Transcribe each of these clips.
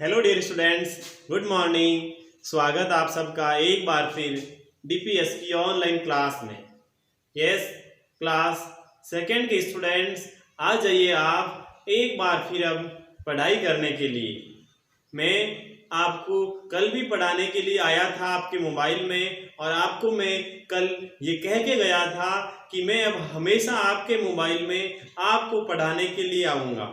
Hello dear students, good morning. स्वागत आप सबका एक बार फिर डीपीएस की ऑनलाइन क्लास में। यस, क्लास सेकंड के स्टूडेंट्स आ जाइए आप एक बार फिर अब पढ़ाई करने के लिए। मैं आपको कल भी पढ़ाने के लिए आया था आपके मोबाइल में, और आपको मैं कल ये कह के गया था कि मैं अब हमेशा आपके मोबाइल में आपको पढ़ाने के लिए आऊँगा।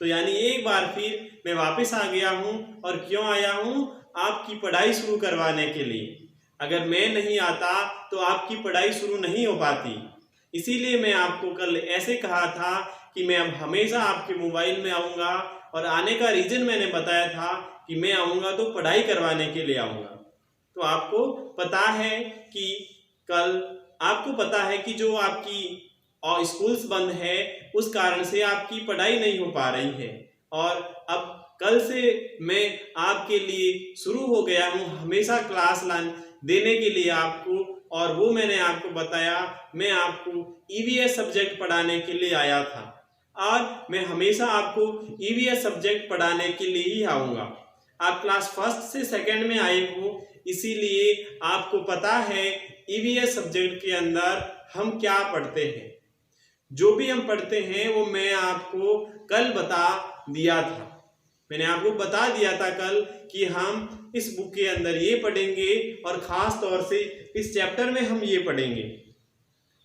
तो यानी एक बार फिर मैं वापस आ गया हूँ। और क्यों आया हूँ? आपकी पढ़ाई शुरू करवाने के लिए। अगर मैं नहीं आता तो आपकी पढ़ाई शुरू नहीं हो पाती। इसीलिए मैं आपको कल ऐसे कहा था कि मैं अब हमेशा आपके मोबाइल में आऊँगा, और आने का रीज़न मैंने बताया था कि मैं आऊँगा तो पढ़ाई करवाने के लिए आऊँगा। तो आपको पता है कि कल आपको पता है कि जो आपकी और स्कूल्स बंद है उस कारण से आपकी पढ़ाई नहीं हो पा रही है। और अब कल से मैं आपके लिए शुरू हो गया हूँ हमेशा क्लास देने के लिए आपको। और वो मैंने आपको बताया, मैं आपको ईवीएस सब्जेक्ट पढ़ाने के लिए आया था, और मैं हमेशा आपको ईवीएस सब्जेक्ट पढ़ाने के लिए ही आऊँगा। आप क्लास फर्स्ट से सेकंड में आए हो, इसीलिए आपको पता है ईवीएस सब्जेक्ट के अंदर हम क्या पढ़ते हैं। जो भी हम पढ़ते हैं वो मैं आपको कल बता दिया था। मैंने आपको बता दिया था कल कि हम इस बुक के अंदर ये पढ़ेंगे, और ख़ास तौर से इस चैप्टर में हम ये पढ़ेंगे।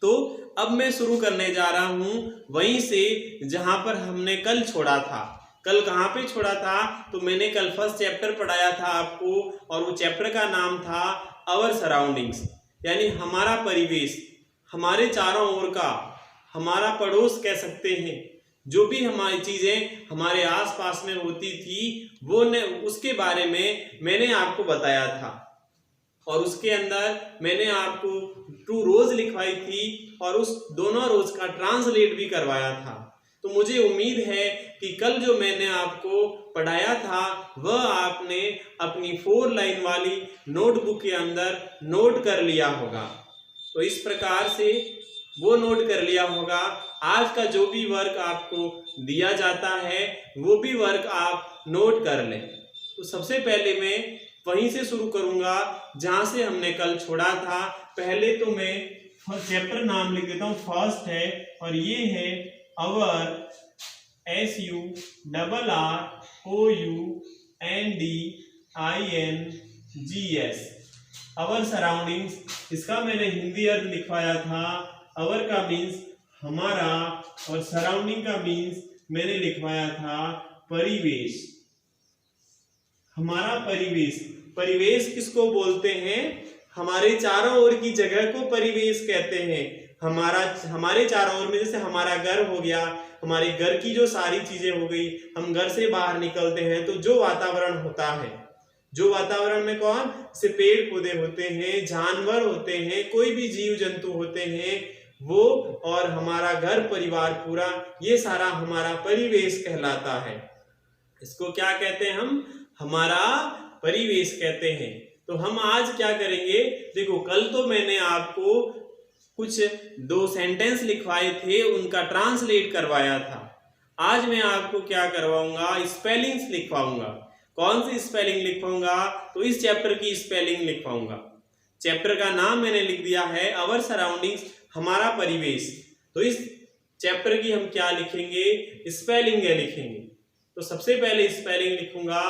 तो अब मैं शुरू करने जा रहा हूँ वहीं से जहाँ पर हमने कल छोड़ा था। कल कहाँ पे छोड़ा था? तो मैंने कल फर्स्ट चैप्टर पढ़ाया था आपको, और वो चैप्टर का नाम था आवर सराउंडिंग्स, यानी हमारा परिवेश, हमारे चारों ओर का, हमारा पड़ोस कह सकते हैं। जो भी हमारी चीज़ें हमारे आसपास में होती थी वो उसके बारे में मैंने आपको बताया था। और उसके अंदर मैंने आपको 2 रोज लिखवाई थी, और उस दोनों रोज का ट्रांसलेट भी करवाया था। तो मुझे उम्मीद है कि कल जो मैंने आपको पढ़ाया था वह आपने अपनी 4 लाइन वाली नोटबुक के अंदर नोट कर लिया होगा। तो इस प्रकार से वो नोट कर लिया होगा। आज का जो भी वर्क आपको दिया जाता है वो भी वर्क आप नोट कर लें। तो सबसे पहले मैं वहीं से शुरू करूंगा जहां से हमने कल छोड़ा था। पहले तो मैं चैप्टर नाम लिख देता हूँ, फर्स्ट है, और ये है अवर, SURROUNDINGS, अवर सराउंडिंग्स। इसका मैंने हिंदी अर्थ लिखवाया था। अवर का मीन्स हमारा, और सराउंडिंग का मीन्स मैंने लिखवाया था परिवेश। हमारा परिवेश, परिवेश किसको बोलते हैं? हमारे चारों ओर की जगह को परिवेश कहते हैं। हमारे चारों ओर में जैसे हमारा घर हो गया, हमारे घर की जो सारी चीजें हो गई, हम घर से बाहर निकलते हैं तो जो वातावरण होता है, जो वातावरण में कौन से पेड़ पौधे होते हैं, जानवर होते हैं, कोई भी जीव जंतु होते हैं वो, और हमारा घर परिवार पूरा, ये सारा हमारा परिवेश कहलाता है। इसको क्या कहते हैं? हम हमारा परिवेश कहते हैं। तो हम आज क्या करेंगे? देखो, कल तो मैंने आपको कुछ 2 सेंटेंस लिखवाए थे, उनका ट्रांसलेट करवाया था। आज मैं आपको क्या करवाऊंगा? स्पेलिंग्स लिखवाऊंगा। कौन सी स्पेलिंग लिखवाऊंगा? तो इस चैप्टर की स्पेलिंग लिखवाऊंगा। चैप्टर का नाम मैंने लिख दिया है अवर सराउंडिंग्स, हमारा परिवेश। तो इस चैप्टर की हम क्या लिखेंगे? स्पेलिंग लिखेंगे। तो सबसे पहले स्पेलिंग लिखूंगा,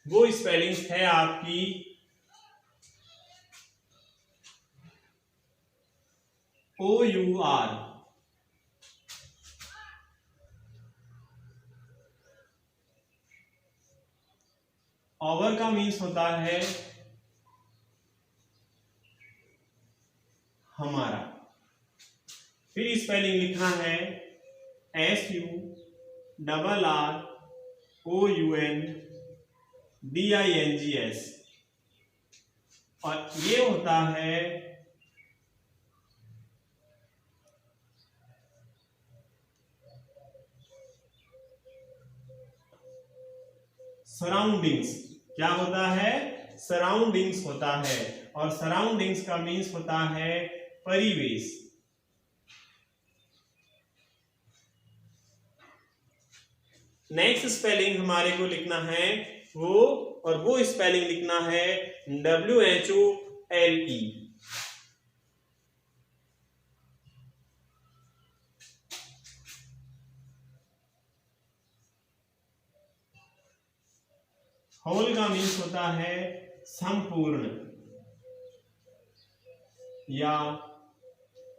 वो स्पेलिंग है आपकी OUR। ओवर का मीन्स होता है हमारा। फिर स्पेलिंग लिखना है SURROUNDINGS, और ये होता है सराउंडिंग्स। क्या होता है? सराउंडिंग्स होता है, और सराउंडिंग्स का मीन्स होता है परिवेश। नेक्स्ट स्पेलिंग हमारे को लिखना है वो स्पेलिंग लिखना है WHOLE। होल का मीन्स होता है संपूर्ण या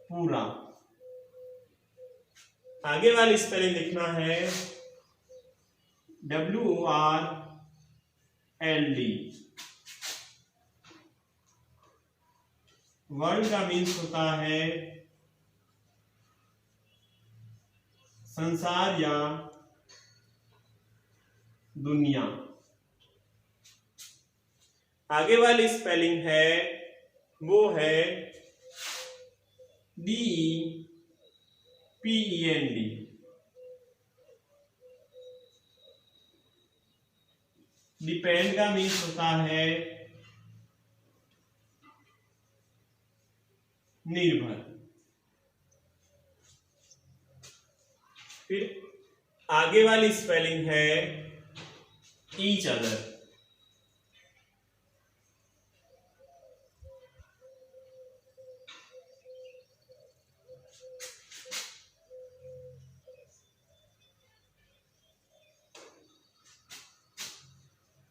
पूरा। आगे वाली स्पेलिंग लिखना है WORLD। वर्ल्ड का मीन्स होता है संसार या दुनिया। आगे वाली स्पेलिंग है वो है DEPEND। डिपेंड का मीन्स होता है निर्भर। फिर आगे वाली स्पेलिंग है ईच अदर।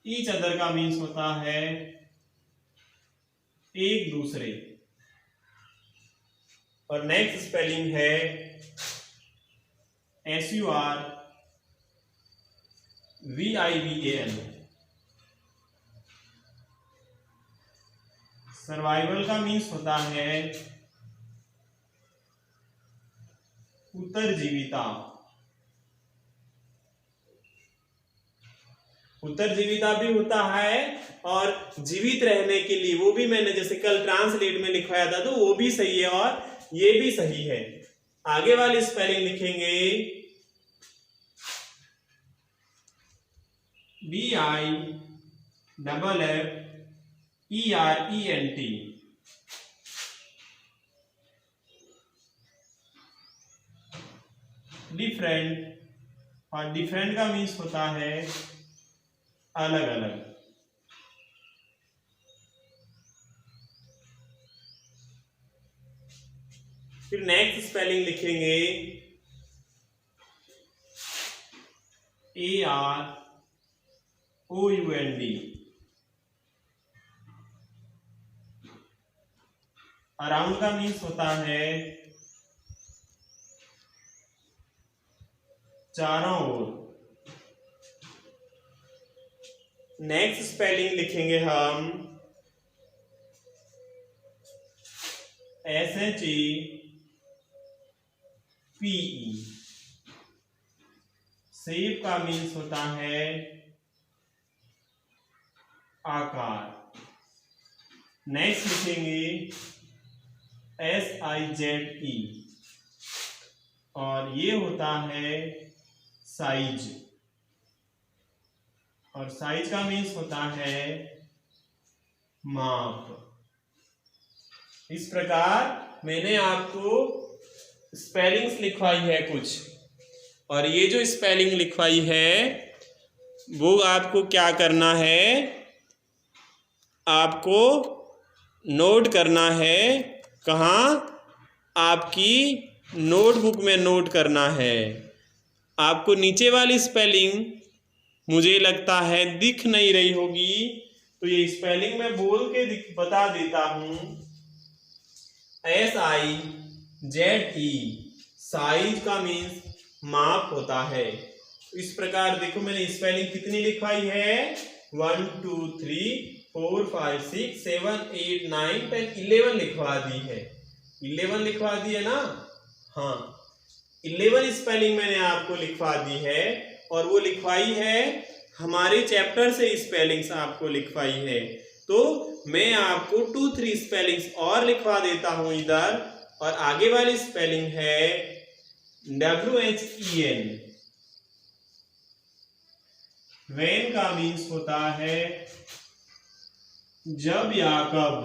ईच अदर का मीन्स होता है एक दूसरे। और नेक्स्ट स्पेलिंग है SURVIVAL। सर्वाइवल का मीन्स होता है उत्तरजीविता। उत्तरजीविता भी होता है और जीवित रहने के लिए, वो भी मैंने जैसे कल ट्रांसलेट में लिखवाया था तो वो भी सही है और ये भी सही है। आगे वाली स्पेलिंग लिखेंगे BIFFERENT। डिफरेंट। और डिफरेंट का मीन्स होता है अलग अलग। फिर नेक्स्ट स्पेलिंग लिखेंगे AROUND। अराउंड का मीन्स होता है चारों ओर। नेक्स्ट स्पेलिंग लिखेंगे हम SHAPE। शेप का मीन्स होता है आकार। नेक्स्ट लिखेंगे SIZE और ये होता है साइज। और साइज का मीन्स होता है माप। इस प्रकार मैंने आपको स्पेलिंग्स लिखवाई है कुछ, और ये जो स्पेलिंग लिखवाई है वो आपको क्या करना है, आपको नोट करना है। कहाँ? आपकी नोटबुक में नोट करना है। आपको नीचे वाली स्पेलिंग मुझे लगता है दिख नहीं रही होगी, तो ये स्पेलिंग मैं बोल के बता देता हूं। SIZE साइज का मीन्स माप होता है। इस प्रकार देखो मैंने स्पेलिंग कितनी लिखवाई है, 1 2 3 4 5 6 7 8 9 10 11 लिखवा दी है। 11 लिखवा दी है ना? हाँ, 11 स्पेलिंग मैंने आपको लिखवा दी है। और वो लिखवाई है हमारे चैप्टर से स्पेलिंग्स आपको लिखवाई है। तो मैं आपको 2-3 स्पेलिंग्स और लिखवा देता हूं इधर। और आगे वाली स्पेलिंग है WHEN। वेन का मीन्स होता है जब या कब।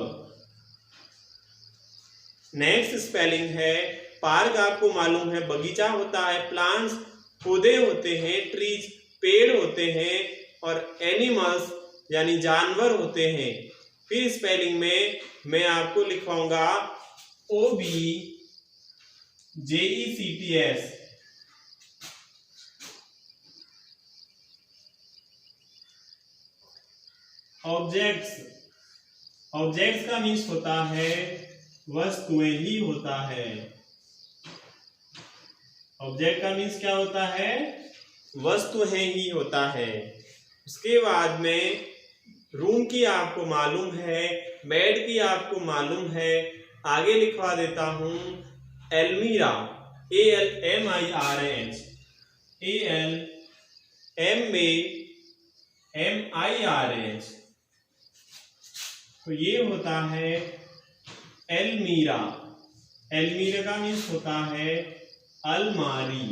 नेक्स्ट स्पेलिंग है पार्क, आपको मालूम है बगीचा होता है, प्लांट्स पौधे होते हैं, ट्रीज पेड़ होते हैं, और एनिमल्स यानी जानवर होते हैं। फिर स्पेलिंग में मैं आपको लिखवाऊंगा OBJECTS। ऑब्जेक्ट्स, ऑब्जेक्ट्स का मीन्स होता है वस्तुएं ही होता है। ऑब्जेक्ट का मीन्स क्या होता है? वस्तुएं ही होता है। उसके बाद में रूम की आपको मालूम है, बेड की आपको मालूम है, आगे लिखवा देता हूं एल्मीरा, ALMIRAH, ALMAMIRAH। तो ये होता है एल्मीरा। एल्मीरा का मीन्स होता है अलमारी।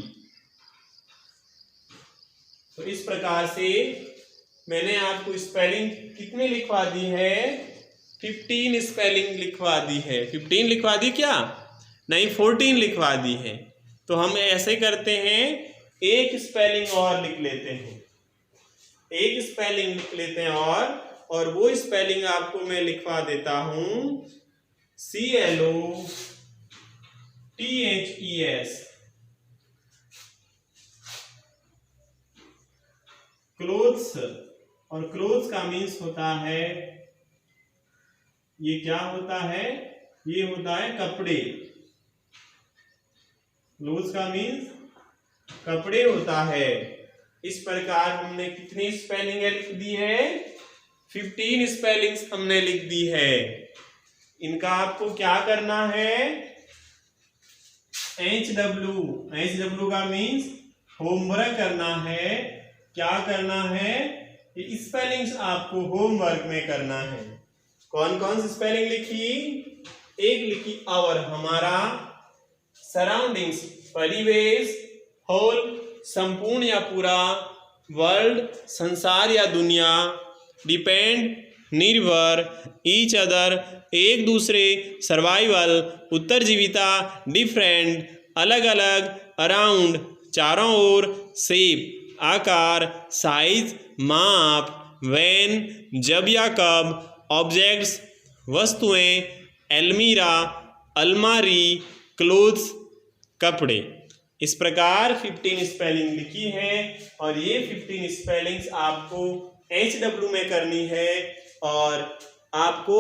तो इस प्रकार से मैंने आपको स्पेलिंग कितनी लिखवा दी है? 15 स्पेलिंग लिखवा दी है। 15 लिखवा दी क्या? नहीं, 14 लिखवा दी है। तो हम ऐसे करते हैं, एक स्पेलिंग और लिख लेते हैं, एक स्पेलिंग लिख लेते हैं और वो स्पेलिंग आपको मैं लिखवा देता हूं CLOTHES, क्लोथ्स। और क्लोथ्स का मीन्स होता है, ये क्या होता है? ये होता है कपड़े। क्लोथ्स का मीन्स कपड़े होता है। इस प्रकार हमने कितनी स्पेलिंग लिख दी है? 15 स्पेलिंग्स हमने लिख दी है। इनका आपको क्या करना है? HW का मीन्स होमवर्क करना है। क्या करना है? ये स्पेलिंग्स आपको होमवर्क में करना है। कौन कौन सी स्पेलिंग लिखी? एक लिखी आवर, हमारा, सराउंडिंग्स, परिवेश, होल, संपूर्ण या पूरा, वर्ल्ड, संसार या दुनिया, डिपेंड, निर्भर, ईच अदर, एक दूसरे, सर्वाइवल, उत्तरजीविता, डिफरेंट, अलग अलग, अराउंड, चारों ओर, शेप, आकार, साइज, माप, व्हेन, जब या कब, ऑब्जेक्ट्स, वस्तुएं, एल्मीरा, अलमारी, क्लोथ्स, कपड़े। इस प्रकार 15 स्पेलिंग लिखी है और ये 15 स्पेलिंग्स आपको HW में करनी है। और आपको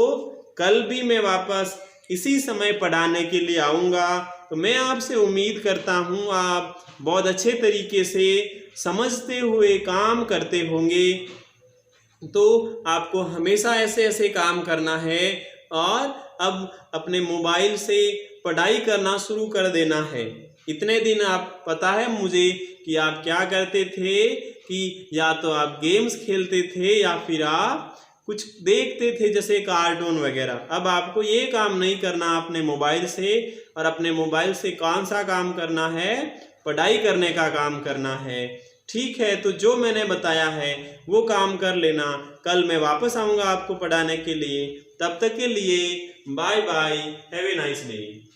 कल भी मैं वापस इसी समय पढ़ाने के लिए आऊँगा। तो मैं आपसे उम्मीद करता हूँ आप बहुत अच्छे तरीके से समझते हुए काम करते होंगे। तो आपको हमेशा ऐसे ऐसे काम करना है और अब अपने मोबाइल से पढ़ाई करना शुरू कर देना है। इतने दिन आप, पता है मुझे कि आप क्या करते थे कि या तो आप गेम्स खेलते थे या फिर आप कुछ देखते थे जैसे कार्टून वगैरह। अब आपको ये काम नहीं करना अपने मोबाइल से, और अपने मोबाइल से कौन सा काम करना है? पढ़ाई करने का काम करना है। ठीक है, तो जो मैंने बताया है वो काम कर लेना। कल मैं वापस आऊँगा आपको पढ़ाने के लिए। तब तक के लिए bye bye, have a nice day.